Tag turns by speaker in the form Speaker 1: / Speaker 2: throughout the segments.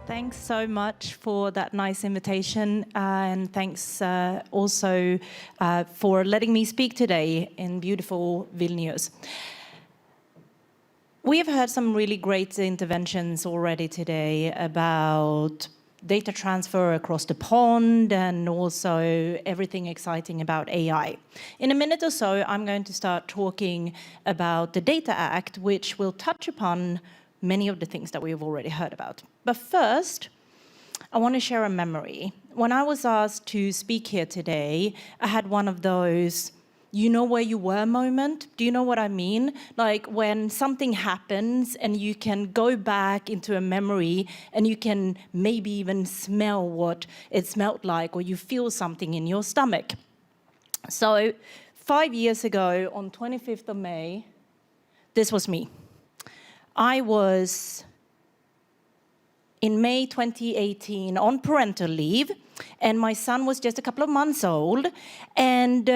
Speaker 1: Thanks so much for that nice invitation, and thanks also for letting me speak today in beautiful Vilnius. We have heard some really great interventions already today about data transfer across the pond and also everything exciting about AI. In a minute or so, I'm going to start talking about the Data Act, which will touch upon many of the things that we've already heard about. But first, I want to share a memory. When I was asked to speak here today, I had one of those, you know where you were moment? Do you know what I mean? Like when something happens and you can go back into a memory and you can maybe even smell what it smelled like, or you feel something in your stomach. So 5 years ago, on 25th of May, this was me. I was in May 2018 on parental leave, and my son was just a couple of months old, and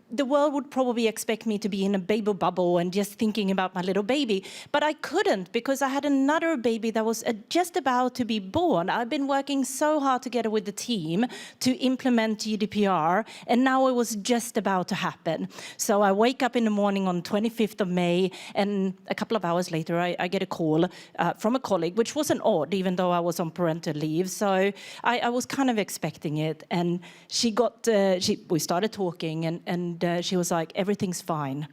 Speaker 1: the world would probably expect me to be in a baby bubble and just thinking about my little baby. But I couldn't, because I had another baby that was just about to be born. I've been working so hard together with the team to implement GDPR, and now it was just about to happen. So I wake up in the morning on 25th of May, and a couple of hours later, I get a call from a colleague, which wasn't odd, even though I was on parental leave. So I was kind of expecting it, and we started talking, and she was like, everything's fine.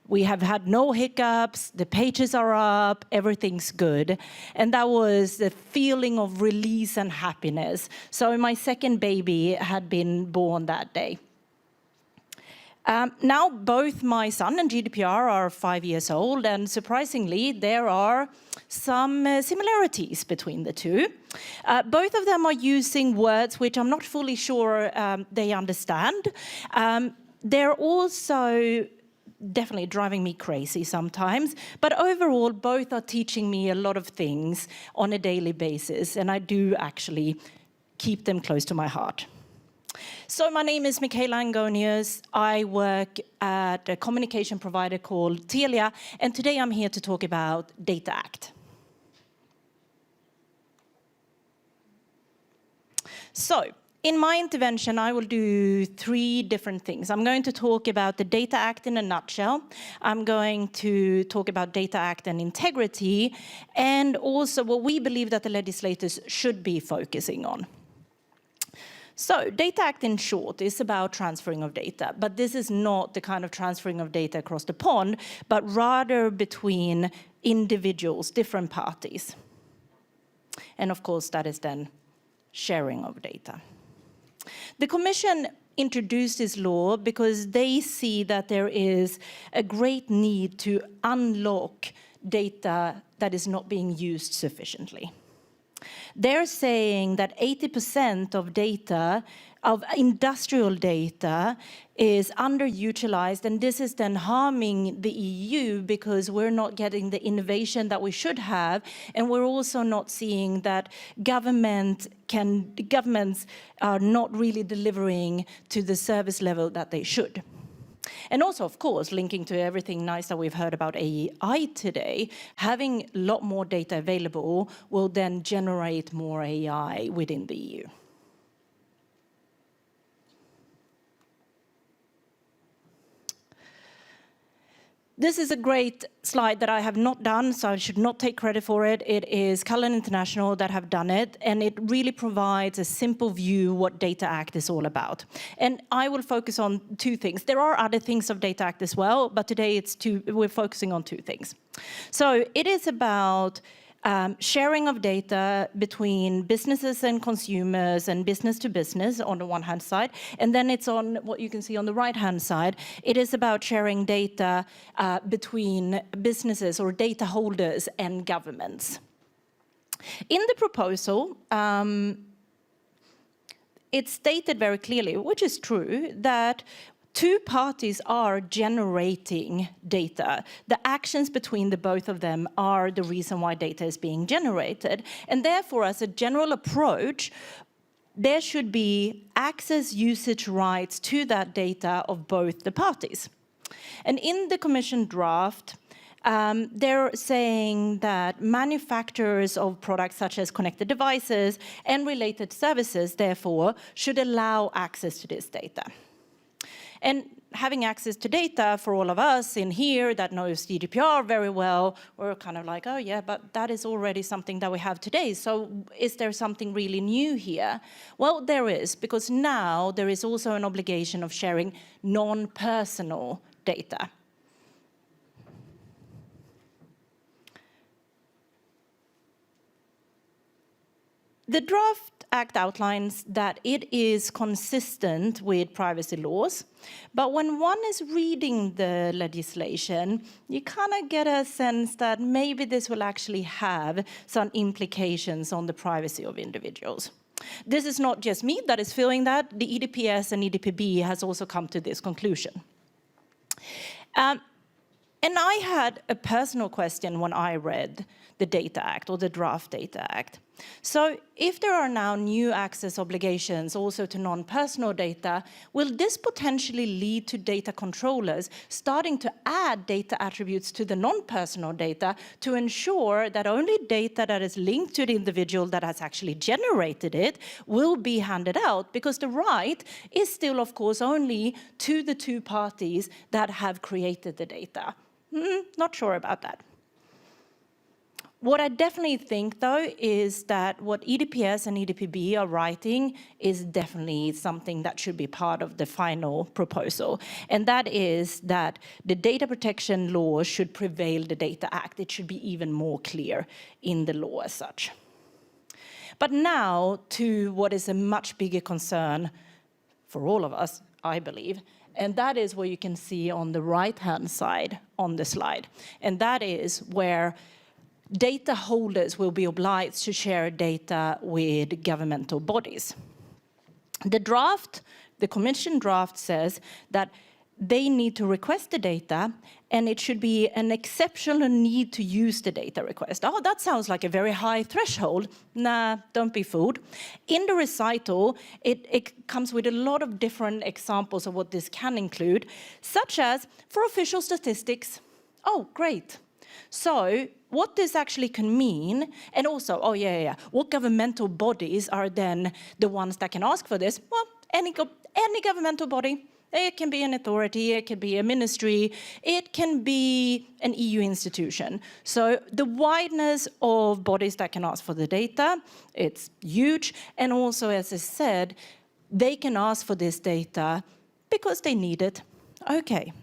Speaker 1: We have had no hiccups, the pages are up, everything's good. And that was the feeling of release and happiness. So my second baby had been born that day. Now both my son and GDPR are 5 years old, and surprisingly, there are some similarities between the two. Both of them are using words which I'm not fully sure they understand. They're also definitely driving me crazy sometimes, but overall, both are teaching me a lot of things on a daily basis, and I do actually keep them close to my heart. So my name is Michaela Angonius. I work at a communication provider called Telia, and today I'm here to talk about Data Act. So, in my intervention, I will do 3 different things. I'm going to talk about the Data Act in a nutshell. I'm going to talk about Data Act and integrity, and also what we believe that the legislators should be focusing on. So, Data Act in short is about transferring of data, but this is not the kind of transferring of data across the pond, but rather between individuals, different parties. And of course, that is then sharing of data. The Commission introduced this law because they see that there is a great need to unlock data that is not being used sufficiently. They're saying that 80% of data, of industrial data, is underutilized, and this is then harming the EU because we're not getting the innovation that we should have, and we're also not seeing that governments are not really delivering to the service level that they should. And also, of course, linking to everything nice that we've heard about AI today, having a lot more data available will then generate more AI within the EU. This is a great slide that I have not done, so I should not take credit for it. It is Cullen International that have done it, and it really provides a simple view what Data Act is all about. And I will focus on 2 things. There are other things of Data Act as well, but today we're focusing on 2 things. So it is about sharing of data between businesses and consumers and business to business on the one hand side, and then it's on what you can see on the right hand side. It is about sharing data between businesses or data holders and governments. In the proposal, it's stated very clearly, which is true, that 2 parties are generating data. The actions between the both of them are the reason why data is being generated. And therefore, as a general approach, there should be access usage rights to that data of both the parties. And in the Commission draft, they're saying that manufacturers of products such as connected devices and related services, therefore, should allow access to this data. And having access to data for all of us in here that knows GDPR very well, we're kind of like, oh yeah, but that is already something that we have today. So is there something really new here? Well, there is, because now there is also an obligation of sharing non-personal data. The draft act outlines that it is consistent with privacy laws, but when one is reading the legislation, you kind of get a sense that maybe this will actually have some implications on the privacy of individuals. This is not just me that is feeling that. The EDPS and EDPB has also come to this conclusion. And I had a personal question when I read the Data Act, or the Draft Data Act. So if there are now new access obligations also to non-personal data, will this potentially lead to data controllers starting to add data attributes to the non-personal data to ensure that only data that is linked to the individual that has actually generated it will be handed out? Because the right is still, of course, only to the two parties that have created the data. Not sure about that. What I definitely think, though, is that what EDPS and EDPB are writing is definitely something that should be part of the final proposal. And that is that the data protection law should prevail the Data Act. It should be even more clear in the law as such. But now to what is a much bigger concern for all of us, I believe, and that is what you can see on the right-hand side on the slide. And that is where data holders will be obliged to share data with governmental bodies. The Commission draft says that they need to request the data, and it should be an exceptional need to use the data request. Oh, that sounds like a very high threshold. Nah, don't be fooled. In the recital, it comes with a lot of different examples of what this can include, such as for official statistics. Oh, great. So what this actually can mean, and also, what governmental bodies are then the ones that can ask for this? Well, any governmental body. It can be an authority, it can be a ministry, it can be an EU institution. So the wideness of bodies that can ask for the data, it's huge. And also, as I said, they can ask for this data because they need it. Okay.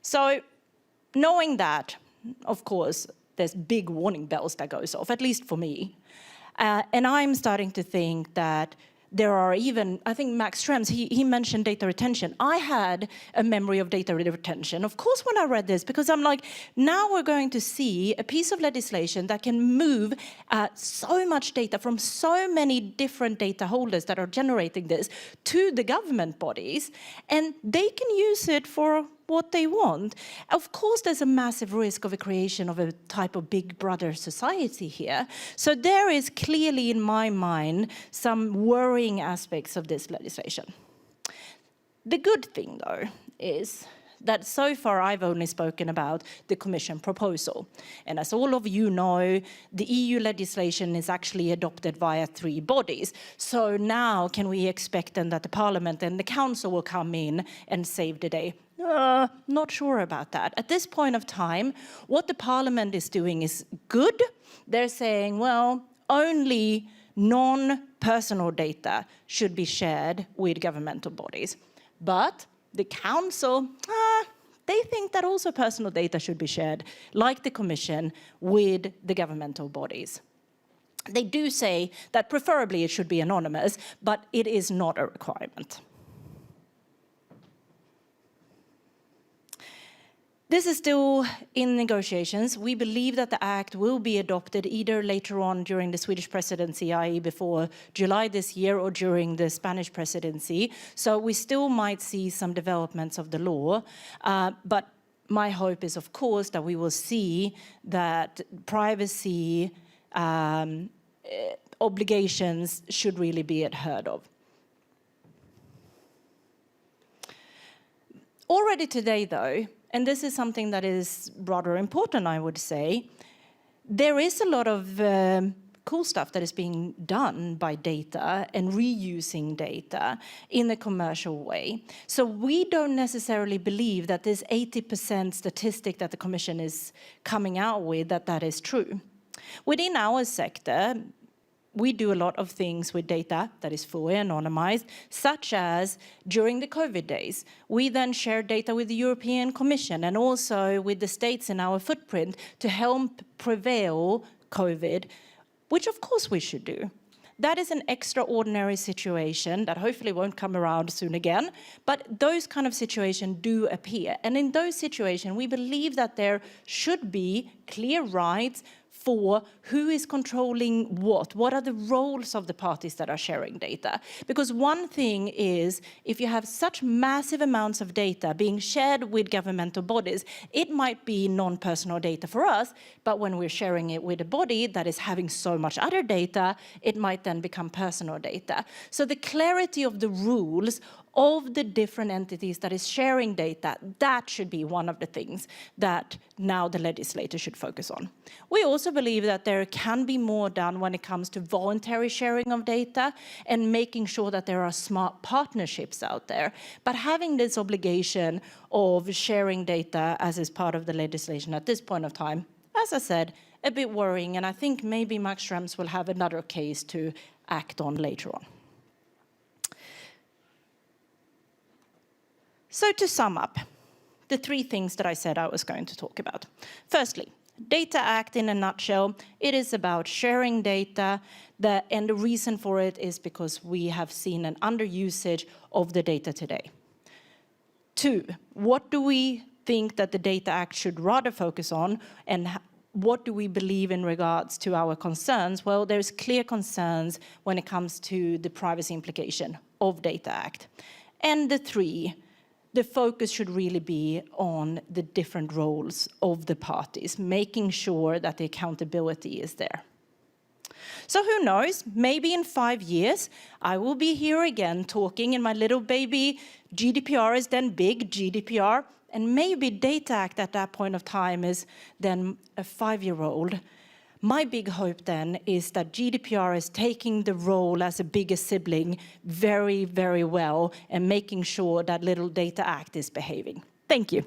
Speaker 1: So knowing that, of course, there's big warning bells that goes off, at least for me. And I'm starting to think that there are even, I think Max Schrems, he mentioned data retention. I had a memory of data retention, of course, when I read this, because I'm like, now we're going to see a piece of legislation that can move so much data from so many different data holders that are generating this to the government bodies, and they can use it for what they want. Of course, there's a massive risk of a creation of a type of big brother society here. So there is clearly, in my mind, some worrying aspects of this legislation. The good thing, though, is that so far I've only spoken about the Commission proposal. And as all of you know, the EU legislation is actually adopted via 3 bodies. So now can we expect then that the Parliament and the Council will come in and save the day? Not sure about that. At this point of time, what the Parliament is doing is good. They're saying, well, only non-personal data should be shared with governmental bodies. But the Council, they think that also personal data should be shared, like the Commission, with the governmental bodies. They do say that preferably it should be anonymous, but it is not a requirement. This is still in negotiations. We believe that the Act will be adopted either later on during the Swedish presidency, i.e. before July this year, or during the Spanish presidency. So we still might see some developments of the law. But my hope is, of course, that we will see that privacy obligations should really be adhered of. Already today, though, and this is something that is rather important, I would say, there is a lot of cool stuff that is being done by data and reusing data in a commercial way. So we don't necessarily believe that this 80% statistic that the Commission is coming out with, that is true. Within our sector, we do a lot of things with data that is fully anonymized, such as during the COVID days. We then share data with the European Commission and also with the states in our footprint to help prevail COVID, which of course we should do. That is an extraordinary situation that hopefully won't come around soon again, but those kind of situations do appear. And in those situations, we believe that there should be clear rights for who is controlling what are the roles of the parties that are sharing data. Because one thing is, if you have such massive amounts of data being shared with governmental bodies, it might be non-personal data for us, but when we're sharing it with a body that is having so much other data, it might then become personal data. So the clarity of the rules of the different entities that is sharing data, that should be one of the things that now the legislator should focus on. We also believe that there can be more done when it comes to voluntary sharing of data and making sure that there are smart partnerships out there. But having this obligation of sharing data as is part of the legislation at this point of time, as I said, a bit worrying, and I think maybe Max Schrems will have another case to act on later on. So to sum up, the three things that I said I was going to talk about. Firstly, Data Act in a nutshell, it is about sharing data, and the reason for it is because we have seen an underusage of the data today. 2, what do we think that the Data Act should rather focus on, and what do we believe in regards to our concerns? Well, there's clear concerns when it comes to the privacy implication of Data Act. And the 3, the focus should really be on the different roles of the parties, making sure that the accountability is there. So who knows, maybe in 5 years, I will be here again talking in my little baby GDPR is then big GDPR, and maybe Data Act at that point of time is then a 5-year-old. My big hope then is that GDPR is taking the role as a bigger sibling very, very well and making sure that little Data Act is behaving. Thank you.